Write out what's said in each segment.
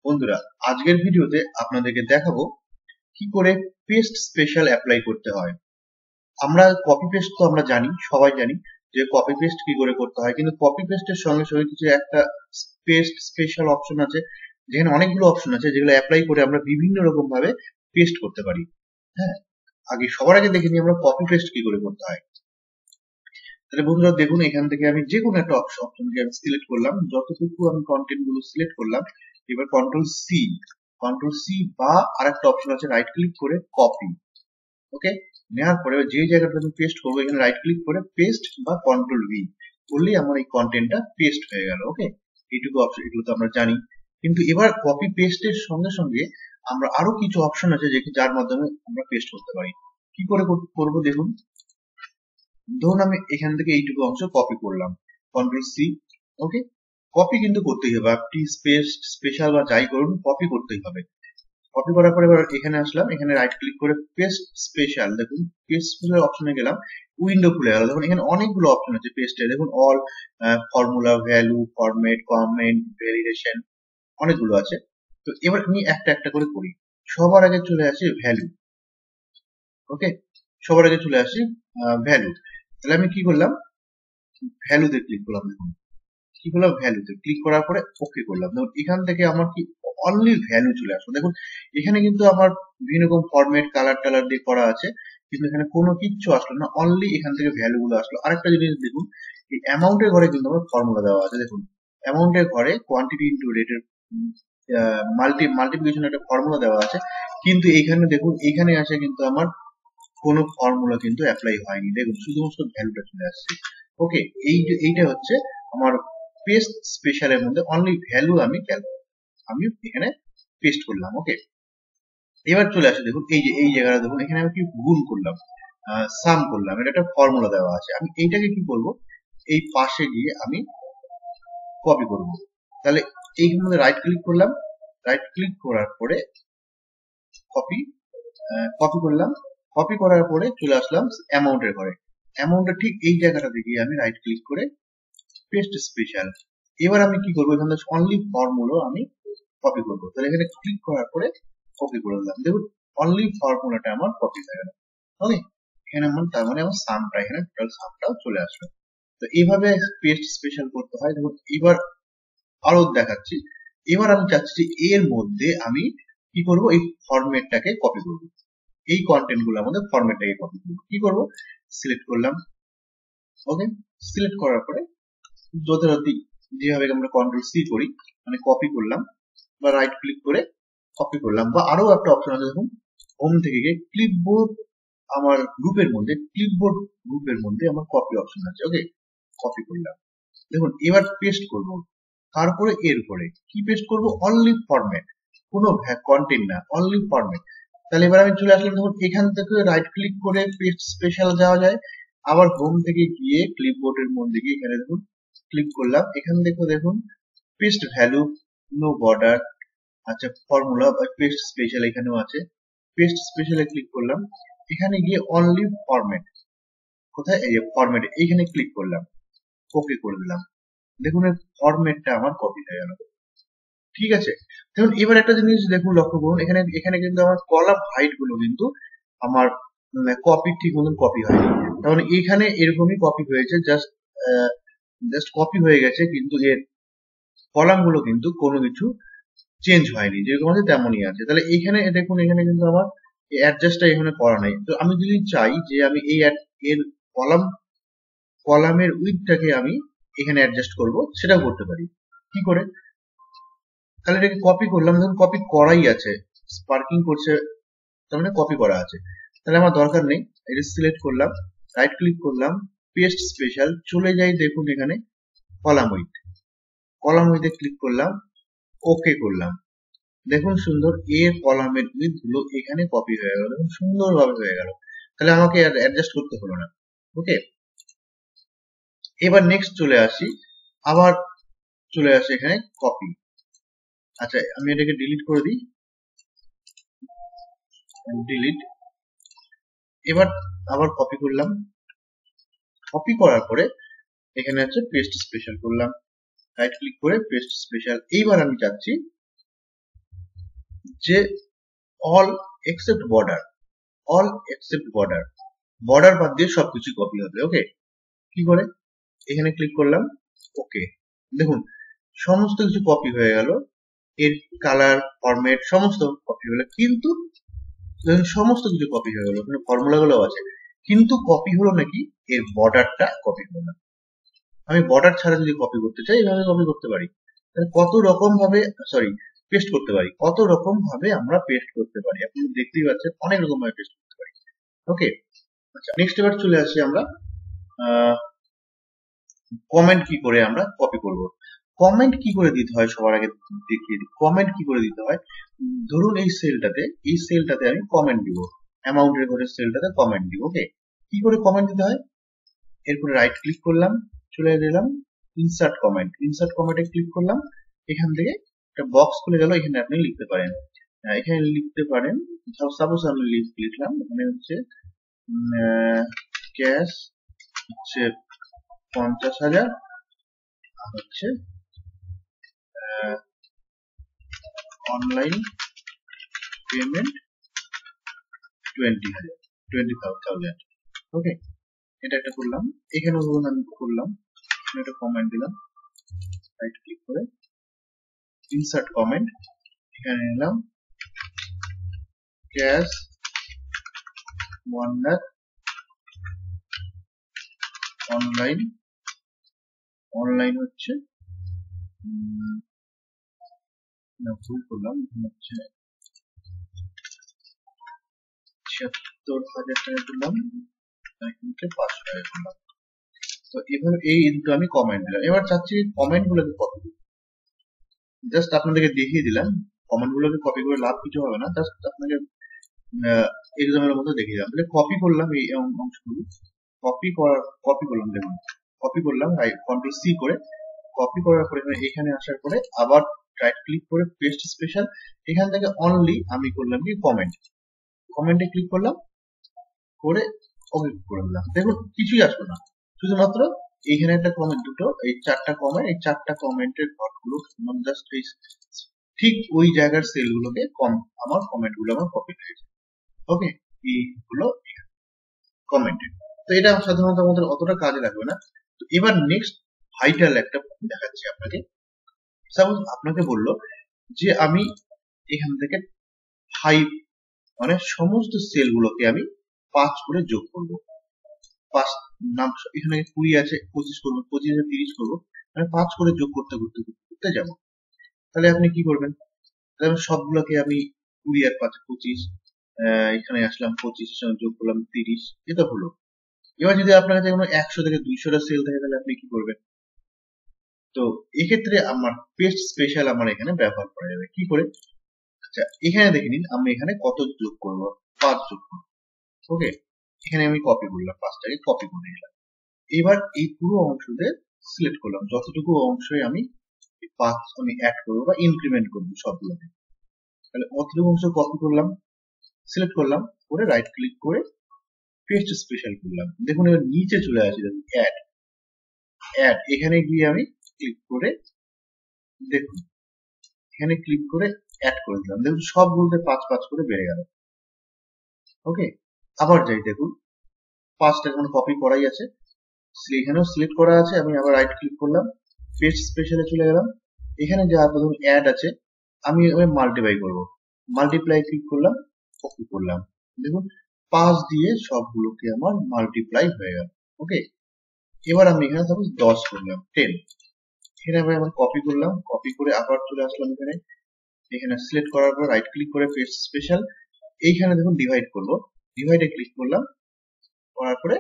বন্ধুরা, আজকের ভিডিওতে আপনাদেরকে দেখাবো কি করে পেস্ট স্পেশাল অ্যাপ্লাই করতে হয়। আমরা কপি পেস্ট তো আমরা জানি, সবাই জানি যে কপি পেস্ট কি করে করতে হয়, কিন্তু কপি পেস্টের সঙ্গে সঙ্গে কিছু একটা পেস্ট স্পেশাল অপশন আছে, যেখানে অনেকগুলো অপশন আছে যেগুলো অ্যাপ্লাই করে আমরা বিভিন্ন রকম ভাবে পেস্ট করতে পারি। হ্যাঁ, সবার আগে দেখে নিই আমরা কপি পেস্ট কি করে করতে হয়। তাহলে বন্ধুরা দেখুন, এখান থেকে আমি যে কোনো একটা অপশনকে আমি সিলেক্ট করলাম, যতটুকু আমি কন্টেন্ট গুলো সিলেক্ট করলাম। এবার কন্ট্রোল সি বা আরেকটা অপশন আছে রাইট ক্লিক করে কপি। ওকে, নেওয়ার পরে যে জায়গাটা আমি পেস্ট করবো এখানে রাইট ক্লিক করে পেস্ট বা কন্ট্রোল ভি করলেই আমার এই কন্টেন্টটা পেস্ট হয়ে গেল। ওকে, এইটুকু অপশন, এগুলো তো আমরা জানি। কিন্তু এবার কপি পেস্টের সঙ্গে সঙ্গে আমরা আরো কিছু অপশন আছে যার মাধ্যমে আমরা পেস্ট করতে পারি। কি করে করবো দেখুন। ধরুন আমি এখান থেকে এইটুকু অংশ কপি করলাম, কন্ট্রোল সি। ওকে, কপি কিন্তু করতেই হবে, আপনি স্পেশাল বা যাই করুন কপি করতেই হবে। কপি করার পরে এবার এখানে আসলাম, এখানে রাইট ক্লিক করে পেস্ট স্পেশাল, দেখুন পেস্ট স্পেশাল অপশনে গেলাম, উইন্ডো খুলে গেল। দেখুন এখানে অনেকগুলো অপশন আছে পেস্টে, দেখুন all, formula, value, format, comment, variation, অনেকগুলো আছে। তো এবার আমি একটা একটা করে করি। সবার আগে চলে আসি ভ্যালু। ওকে, সবার আগে চলে আসি ভ্যালু। তাহলে আমি কি করলাম, ভ্যালুতে ক্লিক করলাম। দেখুন কি করলাম, ভ্যালুতে ক্লিক করার পরে ওকে করলাম। দেখুন এখান থেকে আমার কি অনলি ভ্যালু চলে আসলো। দেখুন এখানে কিন্তু আমার বিভিন্ন রকম ফরম্যাট, কালার টালার দিয়ে করা আছে, কিন্তু এখানে কোনো কিচ্ছু আসলো না, অনলি এখান থেকে ভ্যালু গুলো আসলো। আরেকটা জিনিস দেখুন, এই অ্যামাউন্টের ঘরে কিন্তু আমার ফর্মুলা দেওয়া আছে। দেখুন অ্যামাউন্টের ঘরে কোয়ান্টিটি ইন্টু রেটের মাল্টিপ্লিকেশন একটা ফর্মুলা দেওয়া আছে, কিন্তু এখানে দেখুন এখানে আসে কিন্তু আমার কোনো ফর্মুলা কিন্তু অ্যাপ্লাই হয়নি। দেখুন শুধুমাত্র ভ্যালুটা চলে আসছে। ওকে, এইটা হচ্ছে আমার পেস্ট স্পেশালের মধ্যে অনলি ভ্যালু আমি এখানে পেস্ট করলাম। ওকে, এবার চলে আসে দেখুন এই জায়গাটা দেখুন, এখানে আমি কি গুণ করলাম, সাম করলাম, এটা একটা ফর্মুলা দেওয়া আছে। আমি এইটাকে কি করব, এই পাশে গিয়ে আমি কপি করব। তাহলে এইখানে মধ্যে রাইট ক্লিক করলাম, রাইট ক্লিক করার পরে কপি, কপি করলাম। কপি করার পরে চলে আসলাম অ্যামাউন্টের ঘরে। অ্যামাউন্টের ঠিক এই জায়গাটাতে গিয়ে আমি রাইট ক্লিক করে পেস্ট স্পেশাল। এবার আমি কি করবো, এখানে অনলি ফর্মুলা আমি কপি করবো। তাহলে এখানে ক্লিক করার পরে কপি করে দিলাম। দেখুন অনলি ফর্মুলাটা আমার কপি হয়ে গেল। ওকে, এখানে আমার তার মানে আমার সামটা, এখানে টোটাল সামটাও চলে আসলো। তো এইভাবে পেস্ট স্পেশাল করতে হয়। দেখুন এবার আরো দেখাচ্ছি। এবার আমি চাচ্ছি যে এর মধ্যে আমি কি করব, এই ফরম্যাটটাকে কপি করব, এই কন্টেন্ট গুলো আমাদের ফরম্যাটটাকে কপি করব। কি করব, সিলেক্ট করলাম। ওকে, সিলেক্ট করার পরে যথারীতি যেভাবে আমরা কন্ট্রোল সি করি, মানে কপি করলাম বা রাইট ক্লিক করে কপি করলাম, বা আরো একটা অপশন আছে দেখুন, হোম থেকে গিয়ে ক্লিপবোর্ড, আমার গ্রুপের মধ্যে আমার কপি অপশন আছে। ওকে, কপি করলাম। দেখুন এবার পেস্ট করব, তারপরে এর উপরে কি পেস্ট করব, অনলি ফরম্যাট, কোনো কন্টেন্ট না, অনলি ফরম্যাট। তাহলে এবার আমি চলে আসলাম। দেখুন এখান থেকে রাইট ক্লিক করে পেস্ট স্পেশাল যাওয়া যায়, আবার হোম থেকে গিয়ে ক্লিপবোর্ডের মধ্যে গিয়ে এখানে দেখুন ক্লিক করলাম। এখান থেকে দেখুন পেস্ট ভ্যালু, নো বর্ডার, আচ্ছা ফর্মুলা বা পেস্ট স্পেশাল এখানেও আছে। পেস্ট স্পেশালে ক্লিক করলাম, এখানে গিয়ে অনলি ফরম্যাট, কোথায়, এই ফরম্যাট, এইখানে ক্লিক করলাম, ওকে করে দিলাম। দেখুন এই ফরম্যাটটা আমার কপি হয়ে গেল। ঠিক আছে, দেখুন এবার একটা জিনিস দেখুন, লক্ষ্য করুন, এখানে এখানে কিন্তু আমার কলাম হাইট গুলো কিন্তু আমার কপি ঠিক মতন কপি হয়নি। তার মানে এখানে এরকমই কপি হয়েছে, জাস্ট কপি হয়ে গেছে, কিন্তু এর কলাম গুলো কিন্তু কোনো কিছু চেঞ্জ হয়নি, যেরকম আছে তেমনই আছে। তাহলে এখানে দেখুন, এখানে কিন্তু আমার অ্যাডজাস্টটা এখানে করা নাই। তো আমি যদি চাই যে আমি এর কলাম কলামের উইডথটাকে আমি এখানে অ্যাডজাস্ট করব, সেটাও করতে পারি। কি করে, তাহলে এটাকে কপি করলাম, ধরুন কপি করাই আছে, স্পার্কিং করছে, তার মানে কপি করা আছে, তাহলে আমার দরকার নেই। এটা সিলেক্ট করলাম, রাইট ক্লিক করলাম, পেস্ট স্পেশাল, চলে যাই দেখুন এখানে কলাম উইথে ক্লিক করলাম, ওকে করলাম। দেখুন সুন্দর, এর কলামের উইথ গুলো এখানে কপি হয়ে গেল, দেখুন সুন্দরভাবে হয়ে গেল। তাহলে আমাকে অ্যাডজাস্ট করতে হলো না। ওকে, এবার নেক্সট চলে আসি, আবার চলে আসি এখানে কপি। আচ্ছা আমি এটাকে ডিলিট করে দিই, ডিলিট। এবার আবার কপি করলাম, কপি করার পরে এখানে হচ্ছে পেস্ট স্পেশাল করলাম, রাইট ক্লিক করে পেস্ট স্পেশাল। এইবার আমি চাচ্ছি যে all except border, all except border, border বাদ দিয়ে সবকিছু কপি হবে। ওকে, কি করে এখানে ক্লিক করলাম, ওকে, দেখুন সমস্ত কিছু কপি হয়ে গেল, এর কালার ফরম্যাট সমস্ত কপি হলো, কিন্তু দেখুন সমস্ত কিছু কপি হয়ে গেল, ওখানে ফর্মুলা গুলো আছে, কিন্তু কপি হলো নাকি এর বর্ডারটা কপি হলো না। আমি বর্ডার ছাড়া যদি কপি করতে চাই এইভাবে কপি করতে পারি। তাহলে কত রকম ভাবে পেস্ট করতে পারি, কত রকম ভাবে আমরা পেস্ট করতে পারি, আপনি দেখতেই পাচ্ছেন অনেক রকম ভাবে পেস্ট করতে পারি। ওকে, আচ্ছা নেক্সট এবার চলে আসি আমরা কমেন্ট কি করে আমরা কপি করব। কমেন্ট কি করে দিতে হয় সবার আগে দেখিয়ে দিই। কমেন্ট কি করে দিতে হয়, ধরুন এই সেলটাতে আমি কমেন্ট দিব, অ্যামাউন্টের ঘরে সেলটাতে কমেন্ট দিব। ওকে, কি করে কমেন্ট দিতে হয়, এরপরে রাইট ক্লিক করলাম, চলে গেলাম ইনসার্ট কমেন্ট, ইনসার্ট কমেন্টে ক্লিক করলাম, এখান থেকে একটা বক্স খুলে গেল, এখানে আপনি লিখতে পারেন, এখানে লিখতে পারেন, সাপোজ আমি লিখলাম এখানে হচ্ছে ক্যাশ হচ্ছে 50,000, হচ্ছে অনলাইন পেমেন্ট 20,000। ওকে, এটা একটা করলাম, এখানে ধরুন আমি করলাম, একটা কমেন্ট দিলাম, রাইট ক্লিক করে ইনসার্ট কমেন্ট, এখানে নিলাম ক্যাশ 1 lakh অনলাইন হচ্ছে ভুল করলাম, হচ্ছে 76,000 টাকা করলাম, 500 টাকা করলাম। তো এবার এই দুটো আমি কমেন্ট দিলাম, এবার চাচ্ছি কমেন্ট গুলোকে কপি করতে, জাস্ট আপনাদেরকে দেখিয়ে দিলাম, কমেন্ট গুলোকে কপি করে লাভ কিছু হবে না, জাস্ট আপনাকে এক্সাম্পলের মতো দেখিয়ে দিলাম। তাহলে কপি করলাম এই অংশগুলো, কপি করলাম, দেখুন কপি করলাম, কন্ট্রোল সি করে কপি করার পরে এখানে আসার পরে আবার রাইট ক্লিক করে পেস্ট স্পেশাল, এখান থেকে অনলি আমি করলাম কি কমেন্টে ক্লিক করলাম, করে ওকে করে দিলাম। দেখুন কিছুই আসবে না, শুধুমাত্র এইখানে একটা কমেন্ট, দুটো এই চারটা কমেন্টের ঘরগুলো জাস্ট ঠিক ওই জায়গার সেলগুলোকে আমার কমেন্ট গুলো আমার কপি হয়েছে। ওকে, এই হলো কমেন্ট। তো এটা সাধারণত আমাদের অতটা কাজে লাগবে না। তো এবার নেক্সট ভাইটাল একটা দেখাচ্ছি আপনাকে। সাপোজ আপনাকে বললো যে আমি এখান থেকে 5 মানে সমস্ত সেলগুলোকে আমি 5 করে যোগ করব, 5 নাম এখানে 20 আছে 25 করবো, 25 এ 30 করবো, মানে 5 করে যোগ করতে করতে করতে যাব। তাহলে আপনি কি করবেন, তাহলে সবগুলোকে আমি 20 আর 5 25, এখানে আসলাম 25 এর সঙ্গে যোগ করলাম 30, এটা হলো। এবার যদি আপনার কাছে কোনো 100 থেকে 200টা সেল থাকে তাহলে আপনি কি করবেন, তো এক্ষেত্রে আমার পেস্ট স্পেশাল আমার এখানে ব্যবহার করা যাবে। কি করে, আচ্ছা এখানে দেখে নিন আমি এখানে কত যোগ করব, 5 যোগ করব। ওকে, এখানে আমি কপি করলাম, 5টাকে কপি করে নিলাম। এবার এই পুরো অংশতে সিলেক্ট করলাম, যতটুকু অংশে আমি 5 আমি অ্যাড করবো বা ইনক্রিমেন্ট করবো সবগুলোতে, তাহলে অতটুকু অংশ কপি করলাম, সিলেক্ট করলাম, করে রাইট ক্লিক করে পেস্ট স্পেশাল করলাম। দেখুন এবার নিচে চলে আসি, দেখুন অ্যাড, এখানে গিয়ে আমি ক্লিক করে দেখুন এখানে ক্লিক করে অ্যাড করে দিলাম, দেখুন সবগুলোতে 5 করে বেড়ে গেল। ওকে, আবার যাই, দেখুন 5টা এখন কপি করাই আছে, এখানেও সিলেক্ট করা আছে, আমি আবার রাইট ক্লিক করলাম, পেস্ট স্পেশালে চলে গেলাম, এখানে যে ধরুন অ্যাড আছে আমি মাল্টিপ্লাই করব, মাল্টিপ্লাই ক্লিক করলাম, কপি করলাম, দেখুন 5 দিয়ে সবগুলোকে আমার মাল্টিপ্লাই হয়ে গেল। ওকে, এবার আমি এখানে সাপোজ 10 করলাম, 10, এখানে আবার কপি করলাম, কপি করে আবার চলে আসলাম এখানে সিলেক্ট করার পর রাইট ক্লিক করে পেস্ট স্পেশাল, এইখানে দেখুন ডিভাইড করব, ডিভাইডে ক্লিক করলাম, করার পরে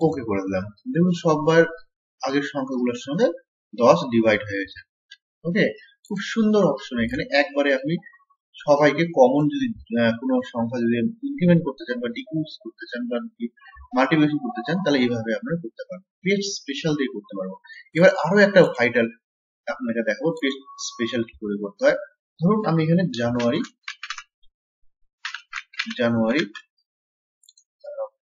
ওকে করে দিলাম, দেখুন সববার আগের সংখ্যাগুলোর সঙ্গে 10 ডিভাইড হয়ে গেছে। ওকে, খুব সুন্দর অপশন, এখানে একবারে আপনি সবাইকে কমন যদি কোনো সংখ্যা যদি ইনক্রিমেন্ট করতে চান বা ডিক্রিজ করতে চান বা মাল্টিপ্লিকেশন করতে চান তাহলে এইভাবে আপনারা করতে পারবেন, পেস্ট স্পেশাল দিয়ে করতে পারবো। এবার আরো একটা ভাইটাল আপনাকে দেখাবো পেস্ট স্পেশাল কি করে করতে হয়। ধরুন আমি এখানে জানুয়ারি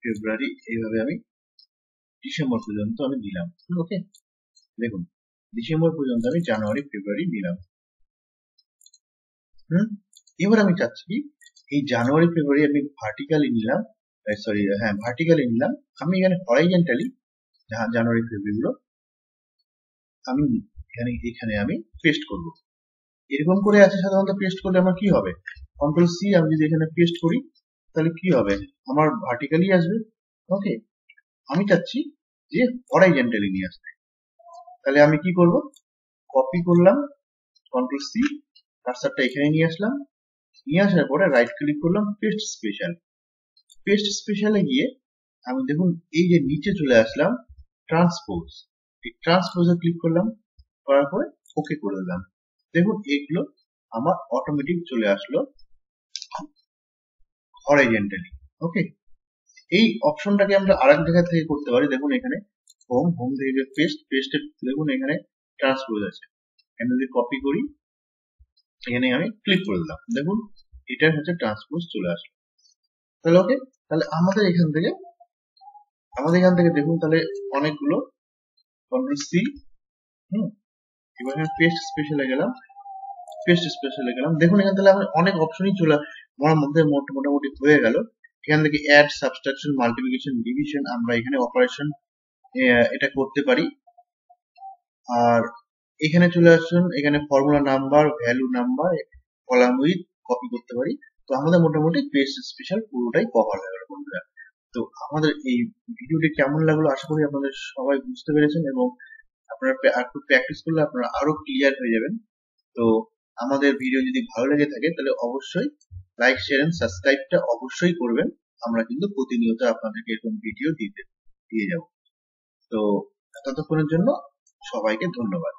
ফেব্রুয়ারি এইভাবে আমি ডিসেম্বর পর্যন্ত আমি দিলাম। ওকে, দেখুন ডিসেম্বর পর্যন্ত আমি জানুয়ারি ফেব্রুয়ারি দিলাম। এবার আমি চাচ্ছি কি এই জানুয়ারি ফেব্রুয়ারি আমি ভার্টিক্যালি নিলাম, ভার্টিক্যালি নিলাম, আমি এখানে হরাইজন্টালি জানুয়ারি ফেব্রুয়ারি গুলো আমি এখানে আমি পেস্ট করব। এরকম করে আছে সাধারণত পেস্ট করলে আমার কি হবে, কন্ট্রোল সি আমি যদি এখানে পেস্ট করি তাহলে কি হবে, আমার ভার্টিক্যালি আসবে। ওকে, আমি চাচ্ছি যে হরাইজন্টালি নিয়ে আসতে, তাহলে আমি কি করব, কপি করলাম, কন্ট্রোল সি, কার্সারটা এখানে নিয়ে আসলাম, নিয়ে আসার পরে রাইট ক্লিক করলাম, পেস্ট স্পেশাল। পেস্ট স্পেশালে গিয়ে আমি দেখুন এই যে নিচে চলে আসলাম ট্রান্সপোজ, এই ট্রান্সপোজে ক্লিক করলাম, করার পরে ওকে করে দিলাম। দেখুন এগুলো আমার অটোমেটিক চলে আসলো হরাইজন্টালি। ওকে, এই অপশনটাকে আমরা আরেক জায়গা থেকে করতে পারি। দেখুন এখানে হোম থেকে পেস্টে দেখুন এখানে ট্রান্সপোজ আছে, এখানে যদি কপি করি এখানে আমি ক্লিক করে দিলাম, দেখুন এটা হচ্ছে ট্রান্সপোজ চলে আসলো। তাহলে ওকে, তাহলে আমাদের এখান থেকে দেখুন তাহলে অনেকগুলো, কন্ট্রোল সি, এবার পেস্ট স্পেশালে গেলাম, দেখুন এখান থেকে আমি অনেক অপশনই চলে আমার মধ্যে মোটামুটি হয়ে গেল। এখান থেকে অ্যাড, সাবট্রাকশন, মাল্টিপ্লিকেশন, ডিভিশন আমরা এখানে অপারেশন এটা করতে পারি। আর এখানে চলে আসুন, এখানে formula number, value number, column with copy করতে পারি। তো আমাদের মোটামুটি পেস্ট স্পেশাল পুরোটাই কভার হয়ে গেল বন্ধুরা। তো আমাদের এই ভিডিওটি কেমন লাগলো আশা করি আপনাদের সবাই বুঝতে পেরেছেন, এবং আপনারা একটু প্র্যাকটিস করলে আপনারা আরো ক্লিয়ার হয়ে যাবেন। তো আমাদের ভিডিও যদি ভালো লেগে থাকে তাহলে অবশ্যই লাইক, শেয়ার এন্ড সাবস্ক্রাইবটা অবশ্যই করবেন। আমরা কিন্তু প্রতিনিয়ত আপনাদেরকে এরকম ভিডিও দিয়ে যাব। তো ততক্ষণের জন্য সবাইকে ধন্যবাদ।